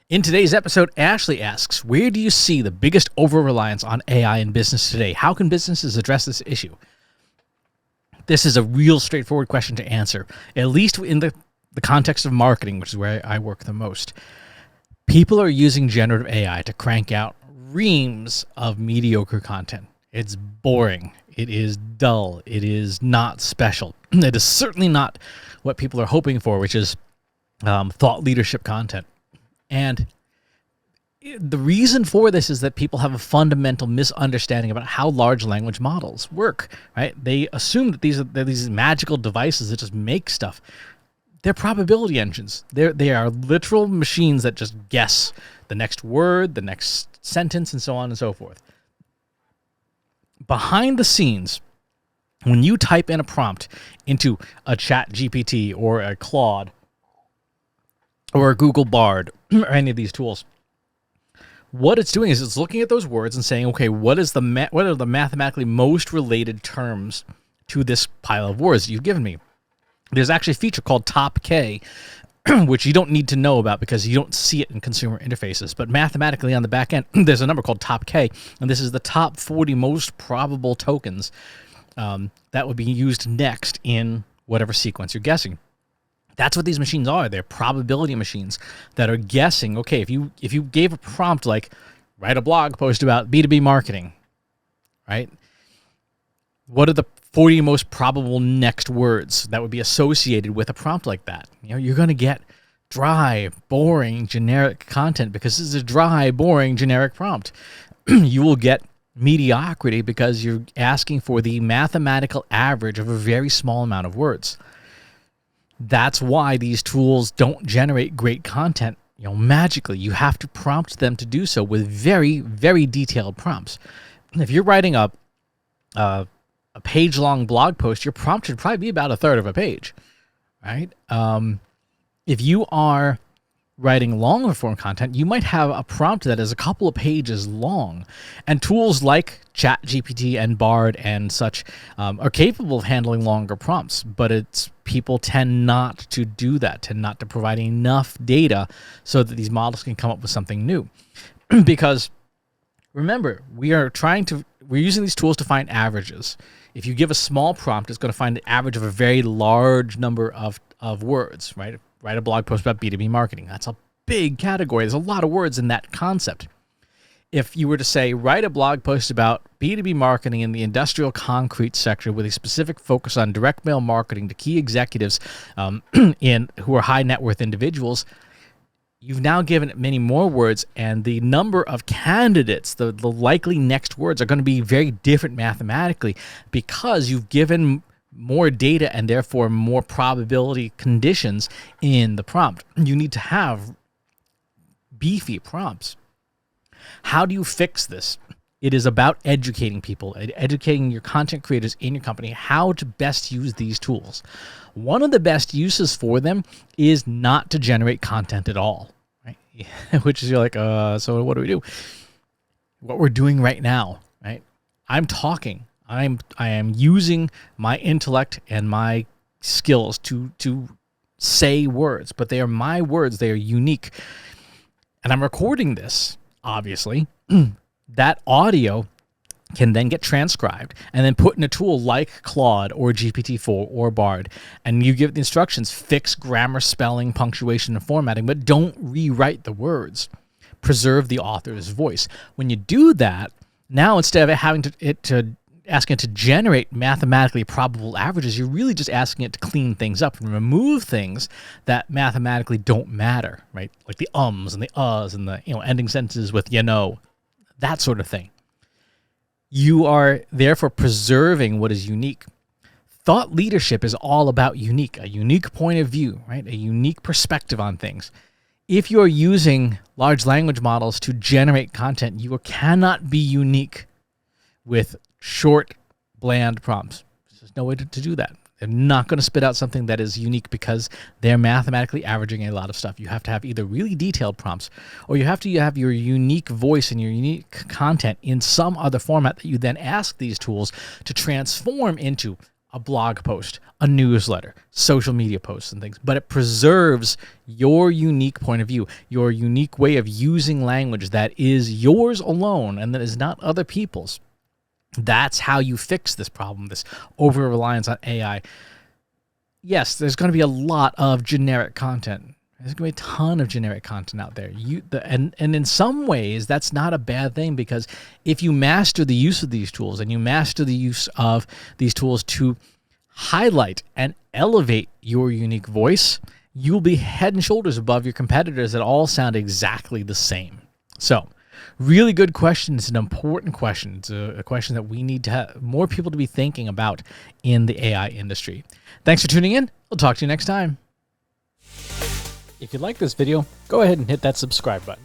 In today's episode, Ashley asks, where do you see the biggest over-reliance on AI in business today? How can businesses address this issue? This is a real straightforward question to answer, at least in the context of marketing, which is where I work the most. People are using generative AI to crank out reams of mediocre content. It's boring. It is dull. It is not special. It is certainly not what people are hoping for, which is thought leadership content. And the reason for this is that people have a fundamental misunderstanding about how large language models work, right? They assume that they're these magical devices that just make stuff. They're probability engines. They are literal machines that just guess the next word, the next sentence, and so on and so forth. Behind the scenes, when you type in a prompt into a Chat GPT or a Claude or a Google Bard or any of these tools, what it's doing is it's looking at those words and saying, okay, what are the mathematically most related terms to this pile of words that you've given me? There's actually a feature called Top K, which you don't need to know about because you don't see it in consumer interfaces. But mathematically on the back end, there's a number called Top K, and this is the top 40 most probable tokens that would be used next in whatever sequence you're guessing. That's what these machines are. They're probability machines that are guessing, okay, if you gave a prompt like write a blog post about B2B marketing, right? What are the 40 most probable next words that would be associated with a prompt like that? You know, you're going to get dry, boring, generic content because this is a dry, boring, generic prompt. You will get mediocrity because you're asking for the mathematical average of a very small amount of words. That's why these tools don't generate great content, magically. You have to prompt them to do so with very, very detailed prompts. If you're writing a page-long blog post, your prompt should probably be about a third of a page, right? If you are writing longer form content, you might have a prompt that is a couple of pages long. And tools like ChatGPT and Bard and such are capable of handling longer prompts, but people tend not to do that, tend not to provide enough data so that these models can come up with something new. Because remember, we're using these tools to find averages. If you give a small prompt, it's going to find the average of a very large number of words, right? Write a blog post about B2B marketing. That's a big category. There's a lot of words in that concept. If you were to say, write a blog post about B2B marketing in the industrial concrete sector with a specific focus on direct mail marketing to key executives who are high net worth individuals, you've now given it many more words, and the number of candidates, the likely next words, are going to be very different mathematically because you've given more data and therefore more probability conditions in the prompt. You need to have beefy prompts. How do you fix this? It is about educating people, educating your content creators in your company how to best use these tools. One of the best uses for them is not to generate content at all, right? Which is, you're like, so what do we do? What we're doing right now, right? I'm talking. I am using my intellect and my skills to say words, but they are my words. They are unique. And I'm recording this, obviously. That audio can then get transcribed and then put in a tool like Claude or GPT-4 or Bard. And you give the instructions, fix grammar, spelling, punctuation, and formatting, but don't rewrite the words. Preserve the author's voice. When you do that, now instead of asking it to generate mathematically probable averages, you're really just asking it to clean things up and remove things that mathematically don't matter, right? Like the ums and the uhs and the ending sentences with that sort of thing. You are therefore preserving what is unique. Thought leadership is all about a unique point of view, right? A unique perspective on things. If you're using large language models to generate content, you cannot be unique with short, bland prompts. There's no way to do that. They're not going to spit out something that is unique because they're mathematically averaging a lot of stuff. You have to have either really detailed prompts or you have to have your unique voice and your unique content in some other format that you then ask these tools to transform into a blog post, a newsletter, social media posts and things, but it preserves your unique point of view, your unique way of using language that is yours alone and that is not other people's. That's how you fix this problem, this over-reliance on AI. Yes, there's going to be a lot of generic content. There's going to be a ton of generic content out there. And in some ways, that's not a bad thing, because if you master the use of these tools and you master the use of these tools to highlight and elevate your unique voice, you'll be head and shoulders above your competitors that all sound exactly the same. So, really good question. It's an important question. It's a question that we need to have more people to be thinking about in the AI industry. Thanks for tuning in. We'll talk to you next time. If you like this video, go ahead and hit that subscribe button.